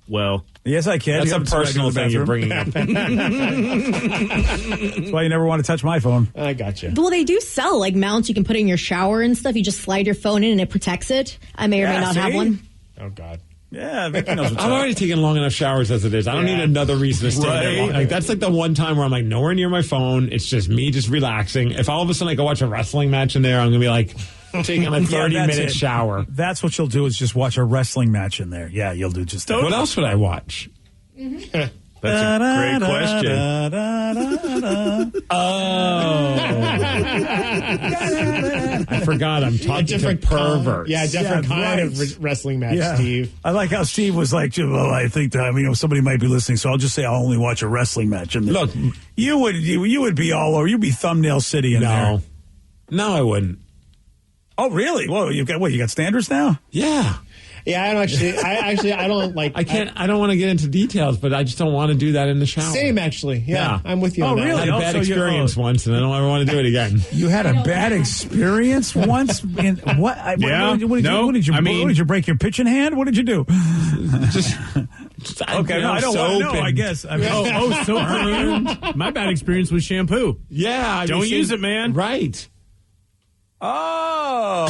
Well, Yes, I can. That's You a haven't seen personal it in thing the you're bathroom. bringing up. That's why you never want to touch my phone. I got you. Well, they do sell like mounts you can put in your shower and stuff. You just slide your phone in and it protects it. I may or may not have see? one. Oh, God. Yeah, Vicky knows what's I've up. already taken long enough showers as it is. I don't need another reason to stay there. Right. Like, that's like the one time where I'm like nowhere near my phone. It's just me just relaxing. If all of a sudden I go watch a wrestling match in there, I'm going to be like taking a 30-minute shower. That's what you'll do is just watch a wrestling match in there. Yeah, you'll do just that. What else would I watch? that's a great question. I forgot I'm talking to perverts. Different kind right. of wrestling match, Steve. I like how Steve was like, well, I think that, somebody might be listening, so I'll just say I'll only watch a wrestling match. And Look, you would be all over. You'd be thumbnail city in there. No, I wouldn't. Oh, really? Whoa, you got standards now? Yeah. Yeah, I don't like. I can't. I don't want to get into details, but I just don't want to do that in the shower. Same, actually. Yeah, I'm with you. Oh, on that. really? I had a bad so you- experience once, and I don't ever want to do it again. You had a bad experience once? In what? Yeah. What did you break your pitching hand? What did you do? Just Okay, no, I don't want to know, I guess. I mean, So my bad experience with shampoo. Yeah. Don't use it, man. Right. Oh.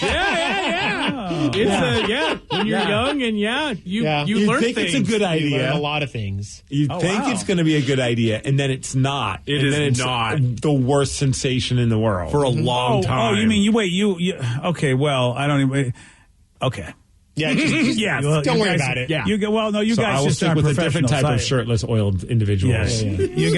Yeah. It's when you're young and you learn think things. it's a good You idea. learn a lot of things. You think it's going to be a good idea, and then it's not. It is then it's not. the worst sensation in the world. for a long time. Oh, you mean you okay, well, I don't even okay. Yeah, just don't worry about it. Yeah. You guys So I will just stick aren't with a different type professionals. of shirtless, oiled individuals. Yeah. You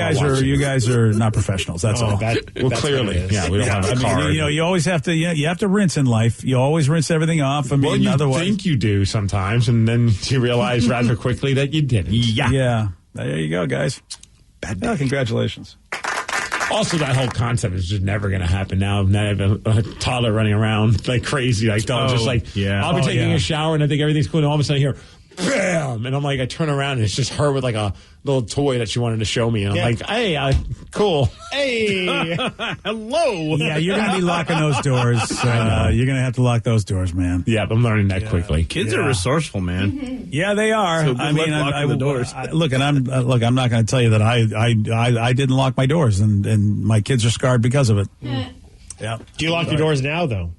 guys are not professionals. That's all. Well, That's clearly, what it is. yeah, we don't have a card. You always have to. You have to rinse in life. You always rinse everything off. I mean, Well, you otherwise, think you do sometimes, and then you realize rather quickly that you didn't. yeah. There you go, guys. Oh, congratulations. Also, that whole concept is just never going to happen now. Now I have a toddler running around like crazy. Like, I'll be taking a shower and I think everything's cool. And all of a sudden, I hear bam, and I'm like, I turn around and it's just her with like a little toy that she wanted to show me, and I'm like, hey, cool. Hey, hello. Yeah, you're going to be locking those doors. You're going to have to lock those doors, man. Yeah, I'm learning that quickly. Kids are resourceful, man. Yeah, they are. So good luck locking the doors. I'm not going to tell you that I didn't lock my doors, and my kids are scarred because of it. Yeah. Do you lock your doors now, though?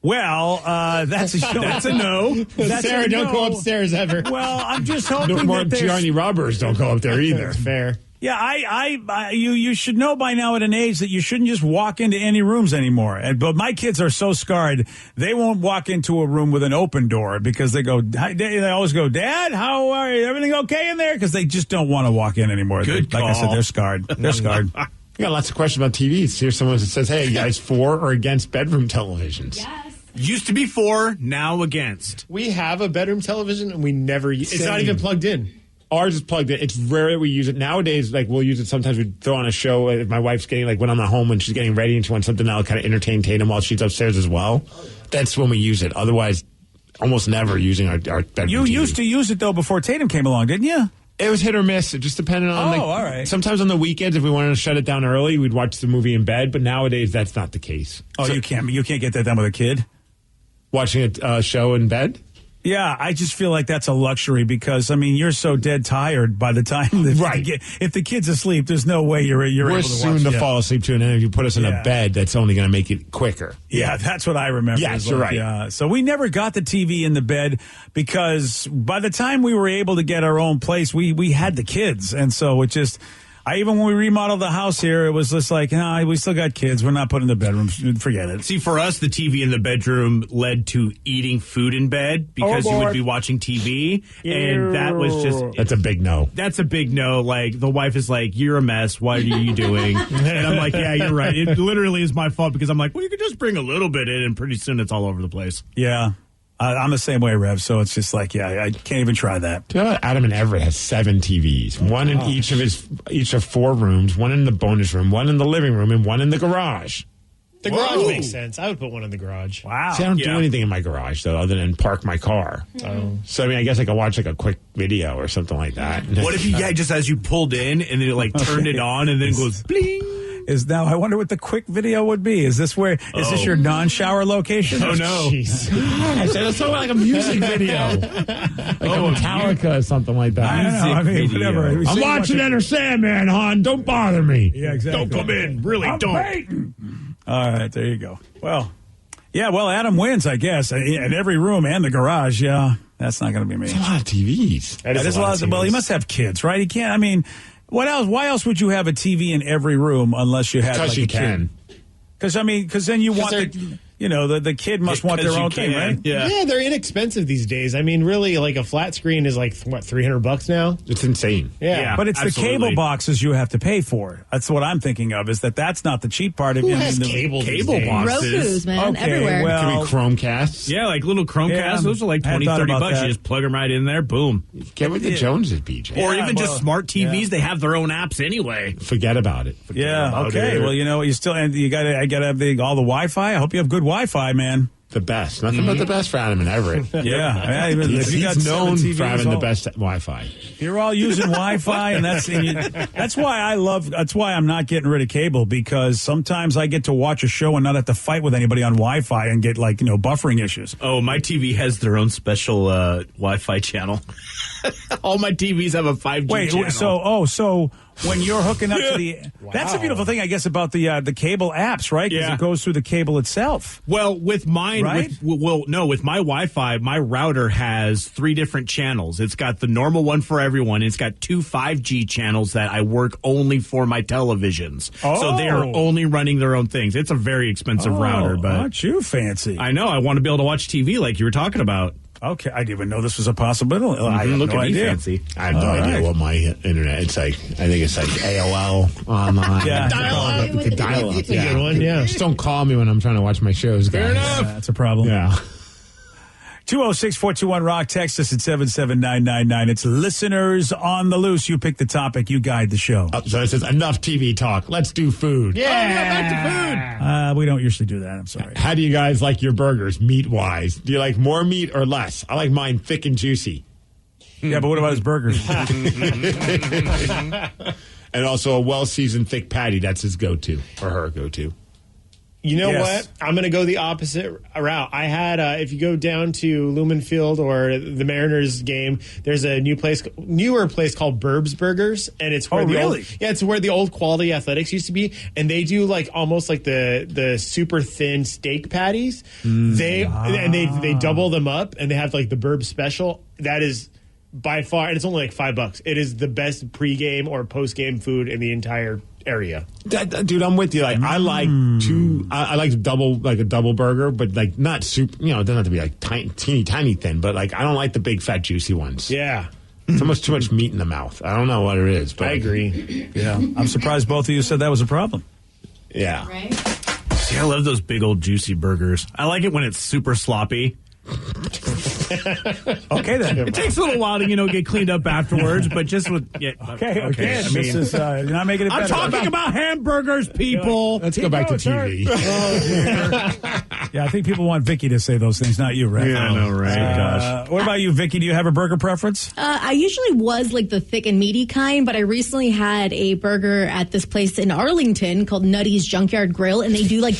Well, that's a no. Sarah, don't go upstairs ever. Well, I'm just hoping No more that Gianni robbers don't go up there either. That's fair. Yeah, you should know by now at an age that you shouldn't just walk into any rooms anymore. But my kids are so scarred, they won't walk into a room with an open door because they always go, Dad, how are you? Everything okay in there? Because they just don't want to walk in anymore. Good like I said, call. they're scarred. They're scarred. We got lots of questions about TVs. Here's someone that says, hey, you guys for or against bedroom televisions? Yes. Used to be for, now against. We have a bedroom television, and we never use it. It's not even plugged in. Ours is plugged in. It's rare that we use it. Nowadays, like, we'll use it sometimes. We throw on a show. If my wife's getting, like, when I'm at home and she's getting ready and she wants something that'll kind of entertain Tatum while she's upstairs as well. That's when we use it. Otherwise, almost never using our bedroom You TV. used to use it, though, before Tatum came along, didn't you? It was hit or miss. It just depended on. all right. Sometimes on the weekends, if we wanted to shut it down early, we'd watch the movie in bed. But nowadays, that's not the case. Oh, you can't get that done with a kid? Watching a show in bed? Yeah, I just feel like that's a luxury because, I mean, you're so dead tired by the time that if the kid's asleep, there's no way you're We're able to soon watch to it. fall asleep to, and then if you put us in a bed, that's only going to make it quicker. Yeah, that's what I remember. Yes, you're right. Yeah. So we never got the TV in the bed because by the time we were able to get our own place, we had the kids. And so it just... even when we remodeled the house here, it was just like, no, we still got kids. We're not putting the bedrooms. Forget it. See, for us, the TV in the bedroom led to eating food in bed because you would be watching TV. And that was just... That's a big no. That's a big no. Like, the wife is like, you're a mess. What are you doing? And I'm like, yeah, you're right. It literally is my fault because I'm like, well, you could just bring a little bit in and pretty soon it's all over the place. Yeah. I'm the same way, Rev. So it's just like, yeah, I can't even try that. Do you know Adam and Everett has 7 TVs, one in each of 4 rooms, one in the bonus room, one in the living room, and one in the garage. The garage makes sense. I would put one in the garage. Wow. See, I don't do anything in my garage though, other than park my car. So I mean, I guess I could watch like a quick video or something like that. What if you, just as you pulled in and then it like turned it on and then it goes bling? I wonder what the quick video would be. Is this this your non-shower location? Oh no! I said it's like a music video, like a Metallica or something like that. I don't know. I mean, whatever. I'm watching Enter Sandman, hon. Don't bother me. Yeah, exactly. Don't come in. Really, I'm don't. Peyton. All right, there you go. Well, Adam wins, I guess, in every room and the garage. Yeah, that's not going to be me. That's a lot of TVs. That is a lot of TVs. Well, he must have kids, right? He can't. I mean. What else? Why else would you have a TV in every room unless you had because like you a can. Because then you want the kid must want their own thing, right? Yeah, they're inexpensive these days. I mean, really, like a flat screen is like what, $300 now? It's insane. Yeah, but it's absolutely. the cable boxes you have to pay for. That's what I'm thinking of. Is that's not the cheap part of it. Who has cable boxes? Roku's, man, everywhere. It could be Chromcasts. Yeah, like little Chromecast. Yeah, Those are like I hadn't $20, thought about $30. that. You just plug them right in there. Boom. Get with the Joneses, BJ. Or even just smart TVs. They have their own apps anyway. Forget about it. Okay. Well, you still I gotta have all the Wi-Fi. I hope you have good Wi-Fi, man. The best. Nothing but the best for Adam and Everett. Yeah. He's known for having the all, best Wi-Fi. You're all using Wi-Fi, and that's why that's why I'm not getting rid of cable, because sometimes I get to watch a show and not have to fight with anybody on Wi-Fi and get buffering issues. Oh, my TV has their own special Wi-Fi channel. All my TVs have a 5G channel. So when you're hooking up to the... That's the beautiful thing, I guess, about the cable apps, right? Because it goes through the cable itself. Well, with mine... Right? With my Wi-Fi, my router has 3 different channels. It's got the normal one for everyone. It's got 2 5G channels that I work only for my televisions. Oh. So they are only running their own things. It's a very expensive router, but... Aren't you fancy? I know. I want to be able to watch TV like you were talking about. Okay, I didn't even know this was a possibility. I have Look no at me idea. fancy. I have no idea what my internet. It's like, I think it's like AOL online. Yeah. Dial-up. The dial-up. That's a good one, yeah. Just don't call me when I'm trying to watch my shows, guys. Fair enough. That's a problem. Yeah. 206-421-ROCK. Text us at 77999. It's Listeners on the Loose. You pick the topic. You guide the show. So it says, enough TV talk. Let's do food. Back to food. We don't usually do that. I'm sorry. How do you guys like your burgers, meat-wise? Do you like more meat or less? I like mine thick and juicy. Yeah, but what about his burgers? And also a well-seasoned thick patty. That's his go-to, or her go-to. You know Yes. what? I'm going to go the opposite route. I had, if you go down to Lumen Field or the Mariners game, there's a newer place called Burbs Burgers, and it's where it's where the old Quality Athletics used to be, and they do like almost like the super thin steak patties. They double them up, and they have like the Burbs special. That is by far, and it's only like $5. It is the best pregame or postgame food in the entire area. Dude, I'm with you. Like, I like I like a double burger, but like not super. You know, it doesn't have to be like tiny thin. But like, I don't like the big fat juicy ones. Yeah, it's almost too much meat in the mouth. I don't know what it is, but I agree. Yeah, I'm surprised both of you said that was a problem. Yeah. Right? See, I love those big old juicy burgers. I like it when it's super sloppy. Okay, then. It takes a little while to, get cleaned up afterwards, but just with... Yeah, Okay. I mean, This is, you're not making it better. I'm talking about hamburgers, people. Let's go back to TV. Yeah, I think people want Vicky to say those things, not you, right? Yeah, I know, right? Gosh. What about you, Vicky? Do you have a burger preference? I usually was like the thick and meaty kind, but I recently had a burger at this place in Arlington called Nutty's Junkyard Grill, and they do like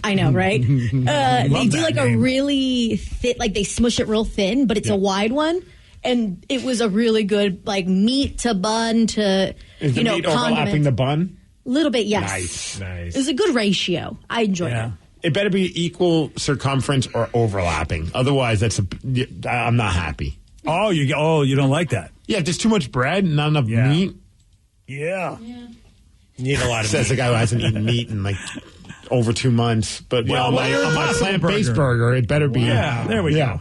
I know, right? They do like a really thick, like they smush it real thin, but it's a wide one. And it was a really good, like meat to bun to, Is the meat overlapping condiments. the bun? A little bit, yes. Nice. It was a good ratio. I enjoyed it. It better be equal circumference or overlapping. Otherwise, I'm not happy. Oh, you don't like that? Yeah, if there's too much bread and not enough meat. Yeah. You need a lot of Says the guy who hasn't eaten meat in like over 2 months. But on my plant-based burger, it better be. Yeah, there we go.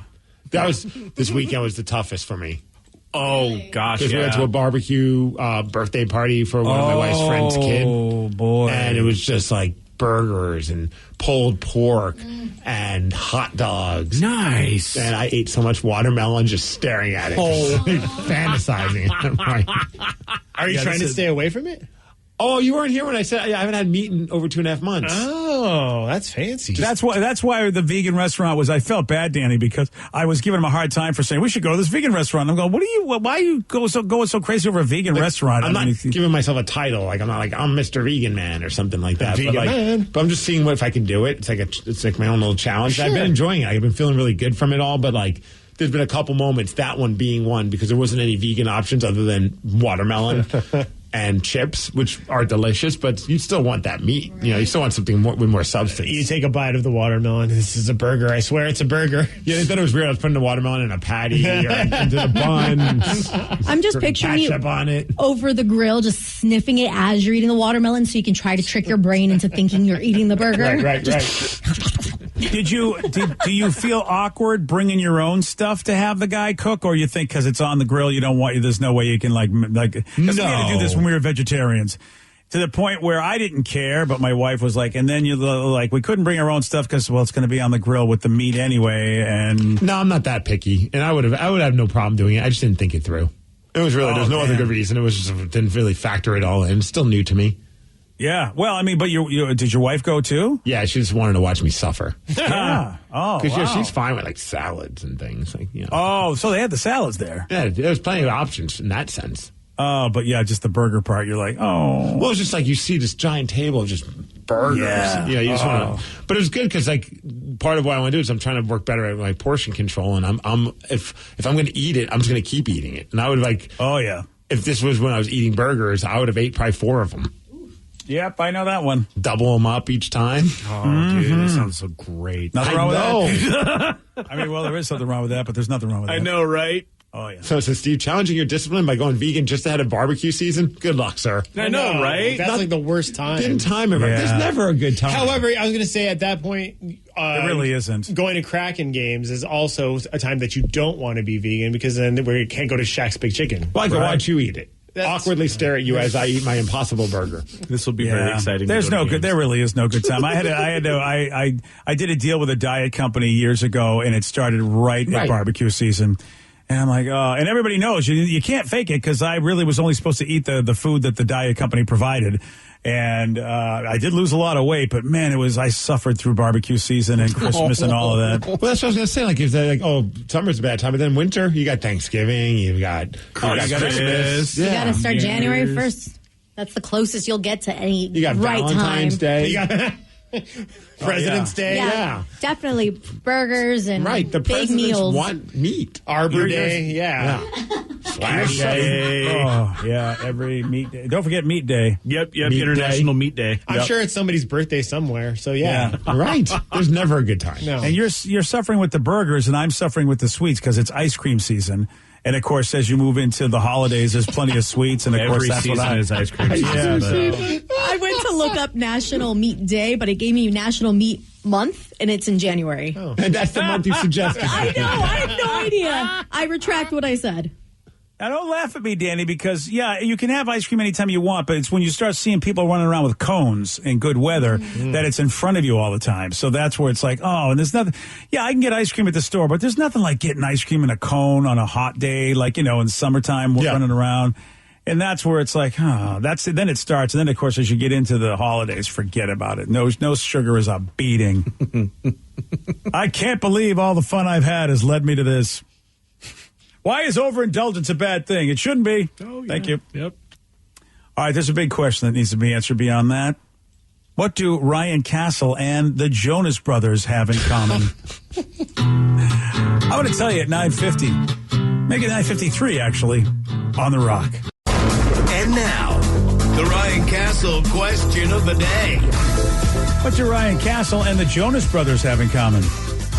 This weekend was the toughest for me. Oh, gosh, Because we went to a barbecue birthday party for one of my wife's friend's kid. Oh, boy. And it was just like burgers and pulled pork and hot dogs. Nice. And I ate so much watermelon just staring at it. Fantasizing. I'm like, Are you trying to stay away from it? oh, you weren't here when I said I haven't had meat in over 2.5 months. Oh, that's fancy. That's why the vegan restaurant was. I felt bad, Danny, because I was giving him a hard time for saying we should go to this vegan restaurant. I'm going, why are you going so crazy over a vegan restaurant? I'm not giving myself a title. Like I'm not like I'm Mr. Vegan Man or something like that. Vegan Man. But I'm just seeing if I can do it. It's like my own little challenge. Sure. I've been enjoying it. I've been feeling really good from it all. But like, there's been a couple moments. That one being one because there wasn't any vegan options other than watermelon. And chips, which are delicious, but you still want that meat. You know, you still want something with more substance. You take a bite of the watermelon. This is a burger. I swear it's a burger. Yeah, they thought it was weird. I was putting the watermelon in a patty or into the bun. I'm just picturing you ketchup on it. over the grill, just sniffing it as you're eating the watermelon, so you can try to trick your brain into thinking you're eating the burger. Right. Do you feel awkward bringing your own stuff to have the guy cook, or you think because it's on the grill you don't want there's no way you can like because we had to do this when we were vegetarians to the point where I didn't care, but my wife was like, and then you like we couldn't bring our own stuff because it's going to be on the grill with the meat anyway. And no, I'm not that picky, and I would have no problem doing it. I just didn't think it through. It was really there's no other good reason. It was just didn't really factor it all in. It's still new to me. Yeah, well, I mean, but did your wife go too? Yeah, she just wanted to watch me suffer. Yeah. Oh, because she's fine with like salads and things like Oh, so they had the salads there. Yeah, there's plenty of options in that sense. Oh, but yeah, just the burger part. You're like, oh. Well, it's just like you see this giant table of just burgers. Yeah. You just want to. But it was good because like part of what I want to do is I'm trying to work better at my portion control, and I'm if I'm going to eat it, I'm just going to keep eating it. And I would like. Oh yeah. If this was when I was eating burgers, I would have ate probably 4 of them. Yep, I know that one. Double them up each time. Oh, dude, that sounds so great. Nothing wrong with that. I mean, well, there is something wrong with that, but there's nothing wrong with that. I know, right? Oh, yeah. So Steve, challenging your discipline by going vegan just ahead of barbecue season? Good luck, sir. I know, right? That's like the worst time. Didn't time it. Yeah. There's never a good time. However, I was going to say at that point, it really isn't. Going to Kraken games is also a time that you don't want to be vegan because then we can't go to Shaq's Big Chicken. Well, I can watch you eat it. awkwardly stare at you as I eat my Impossible Burger. This will be very exciting. There's no good. There really is no good time. I did a deal with a diet company years ago, and it started right at barbecue season. And I'm like, oh, and everybody knows you can't fake it because I really was only supposed to eat the food that the diet company provided. And I did lose a lot of weight, but man, I suffered through barbecue season and Christmas and all of that. Well, that's what I was going to say. Summer's a bad time, but then winter, you got Thanksgiving, you got Christmas. You got to start January 1st. That's the closest you'll get to any You got right Valentine's time. Day. You got President's Day. Yeah, definitely burgers and the big presidents meals. want meat. Arbor Day. Yeah. Flag Day. Oh, yeah, every meat day. Don't forget meat day. Yep, Meat International Day. Meat Day. I'm sure it's somebody's birthday somewhere. So yeah. Right. There's never a good time. No. And you're suffering with the burgers, and I'm suffering with the sweets because it's ice cream season. And of course, as you move into the holidays, there's plenty of sweets, and of course, that's what is ice cream season. I went to look up National Meat Day, but it gave me National Meat Month, and it's in January. And that's the month you suggested. I know. I have no idea. I retract what I said. Now, don't laugh at me, Danny, because, you can have ice cream anytime you want, but it's when you start seeing people running around with cones in good weather that it's in front of you all the time. So that's where it's like, and there's nothing. Yeah, I can get ice cream at the store, but there's nothing like getting ice cream in a cone on a hot day, like, in summertime, running around. And that's where it's like, then it starts. And then, of course, as you get into the holidays, forget about it. No sugar is a beating. I can't believe all the fun I've had has led me to this. Why is overindulgence a bad thing? It shouldn't be. Oh, yeah. Thank you. Yep. All right, there's a big question that needs to be answered beyond that. What do Ryan Castle and the Jonas Brothers have in common? I'm going to tell you at 9:50. Make it 9:53, actually, on The Rock. And now, the Ryan Castle question of the day. What do Ryan Castle and the Jonas Brothers have in common?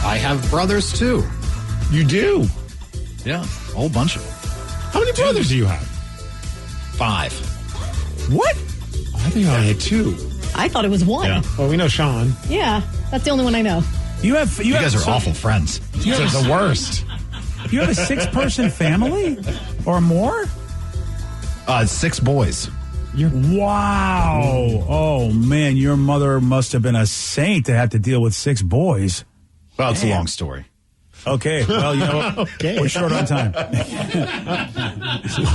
I have brothers, too. You do? Yeah, a whole bunch of them. How many brothers do you have? 5. What? I think I only had 2. I thought it was one. Yeah. Well, we know Sean. Yeah, that's the only one I know. You guys are awful friends. You're the worst. You have a 6-person family or more? 6 boys. Wow. Oh, man, your mother must have been a saint to have to deal with 6 boys. Well, it's a long story. Okay, well, you know, we're short on time. One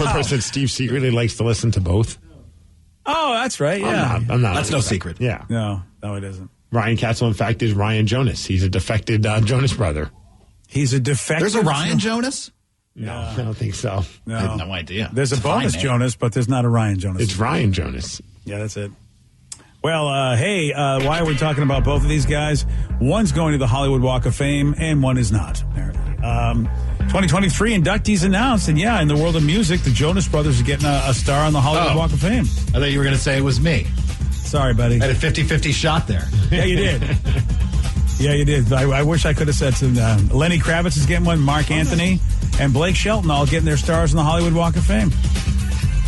person, Steve secretly likes to listen to both. Oh, that's right, yeah. I'm not. That's no secret. Yeah. No, it isn't. Ryan Castle, in fact, is Ryan Jonas. He's a defected Jonas brother. He's a defective. There's a Ryan Jonas? No, I don't think so. No. I had no idea. There's a bonus Fine, Jonas, but there's not a Ryan Jonas. It's Ryan Jonas. Yeah, that's it. Well, why are we talking about both of these guys? One's going to the Hollywood Walk of Fame, and one is not, apparently. 2023 inductees announced, and in the world of music, the Jonas Brothers are getting a star on the Hollywood Walk of Fame. I thought you were going to say it was me. Sorry, buddy. I had a 50-50 shot there. Yeah, you did. Yeah, you did. I wish I could have said some. Lenny Kravitz is getting one, Mark Anthony, and Blake Shelton all getting their stars on the Hollywood Walk of Fame.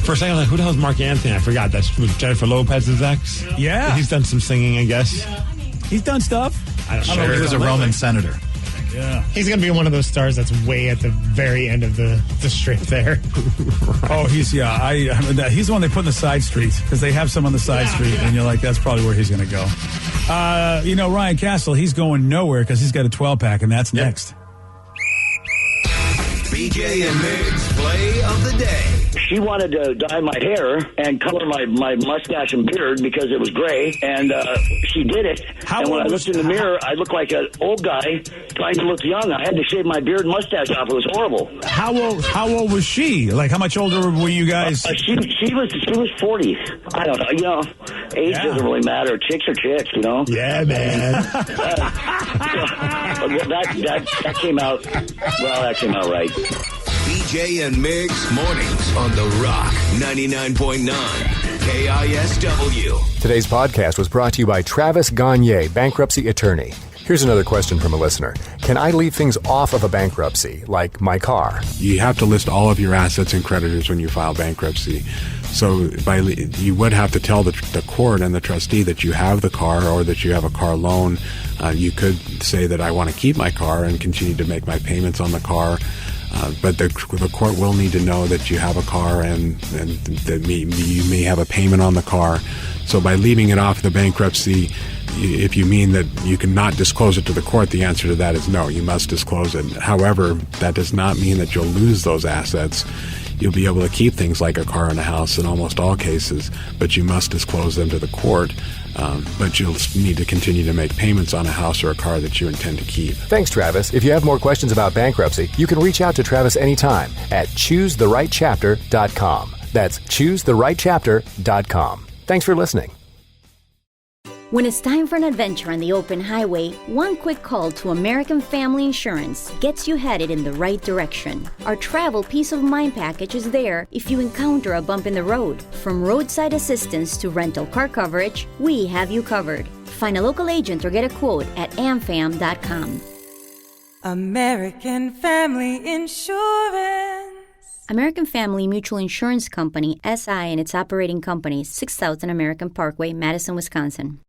For a second, I was like, who the hell is Mark Anthony? I forgot. That's Jennifer Lopez's ex? Yeah. He's done some singing, I guess. He's done stuff. I don't know. Sure, he was a Roman senator. Yeah. He's going to be one of those stars that's way at the very end of the strip there. Oh, he's the one they put in the side street because they have some on the side street, and you're like, that's probably where he's going to go. Ryan Castle, he's going nowhere because he's got a 12-pack, and that's next. BJ and Mig's play of the day. She wanted to dye my hair and color my mustache and beard because it was gray, and she did it. And when I looked in the mirror, I looked like an old guy trying to look young. I had to shave my beard and mustache off. It was horrible. How old was she? Like, how much older were you guys? She was 40. I don't know. Age doesn't really matter. Chicks are chicks, Yeah, man. That came out. Well, that came out right. BJ and Mig's mornings on The Rock 99.9 KISW. Today's podcast was brought to you by Travis Gagne, bankruptcy attorney. Here's another question from a listener. Can I leave things off of a bankruptcy, like my car? You have to list all of your assets and creditors when you file bankruptcy. So you would have to tell the court and the trustee that you have the car or that you have a car loan. You could say that I want to keep my car and continue to make my payments on the car. But the court will need to know that you have a car and that you may have a payment on the car. So by leaving it off the bankruptcy, if you mean that you cannot disclose it to the court, the answer to that is no, you must disclose it. However, that does not mean that you'll lose those assets. You'll be able to keep things like a car and a house in almost all cases, but you must disclose them to the court. But you'll need to continue to make payments on a house or a car that you intend to keep. Thanks, Travis. If you have more questions about bankruptcy, you can reach out to Travis anytime at ChooseTheRightChapter.com. That's ChooseTheRightChapter.com. Thanks for listening. When it's time for an adventure on the open highway, one quick call to American Family Insurance gets you headed in the right direction. Our travel peace of mind package is there if you encounter a bump in the road. From roadside assistance to rental car coverage, we have you covered. Find a local agent or get a quote at amfam.com. American Family Insurance. American Family Mutual Insurance Company, SI, and its operating companies, 6000 American Parkway, Madison, Wisconsin.